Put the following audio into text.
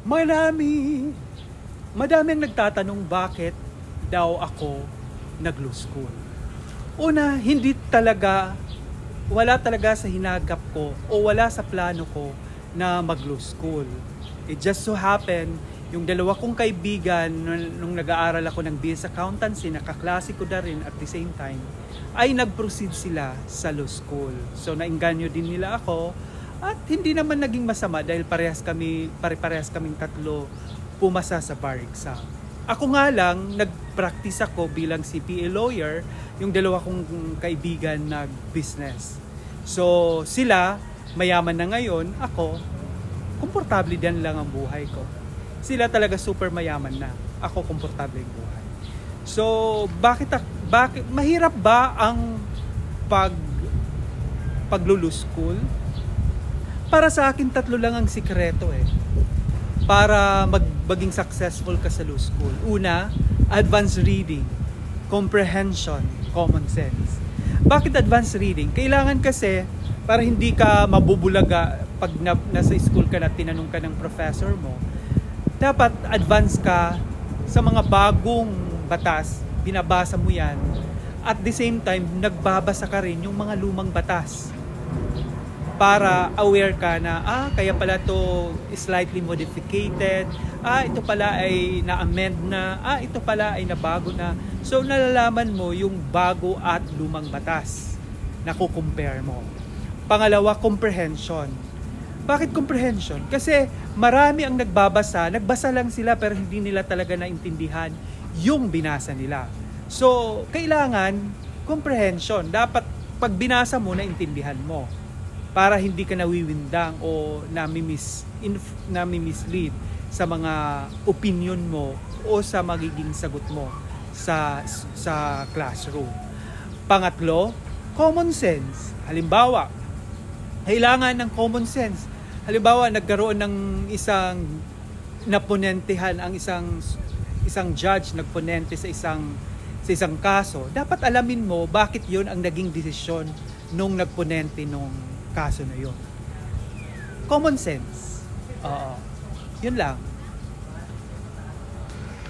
Marami, madami ang nagtatanong bakit daw ako nag-law school. Una, wala talaga sa hinagap ko o wala sa plano ko na mag-law school. It just so happen, yung dalawa kong kaibigan nung nag-aaral ako ng BS Accountancy, nakaklase ko na rin at the same time, ay nag-proceed sila sa law school. So nainganyo din nila ako at hindi naman naging masama dahil parehas kaming tatlo pumasa sa bar exam. Ako nga lang, nag-practice ako bilang CPA lawyer, yung dalawa kong kaibigan nag-business. So sila, mayaman na ngayon, ako, komportable din lang ang buhay ko. Sila talaga super mayaman na. Ako komportable yung buhay. So, bakit mahirap ba ang pag-law school? Para sa akin, tatlo lang ang sikreto para maging successful ka sa law school. Una, advanced reading, comprehension, common sense. Bakit advanced reading? Kailangan kasi para hindi ka mabubulaga pag nasa school ka na tinanong ka ng professor mo. Dapat advance ka sa mga bagong batas, binabasa mo yan. At the same time, nagbabasa ka rin yung mga lumang batas para aware ka na, kaya pala to slightly modificated, ito pala ay na-amend na, ito pala ay nabago na. So, nalalaman mo yung bago at lumang batas na kukumpare mo. Pangalawa, comprehension. Bakit comprehension? Kasi marami ang nagbasa lang sila pero hindi nila talaga naintindihan yung binasa nila. So, kailangan comprehension. Dapat pag binasa mo, naintindihan mo para hindi ka nawiwindang o nami-mislead sa mga opinion mo o sa magiging sagot mo sa classroom. Pangatlo, common sense. Halimbawa, kailangan ng common sense. Halimbawa, nagkaroon ng isang naponentehan ang isang judge nagponente sa isang kaso. Dapat alamin mo bakit 'yon ang naging desisyon nung nagponente nung kaso na 'yon. Common sense. Oo. 'Yun lang.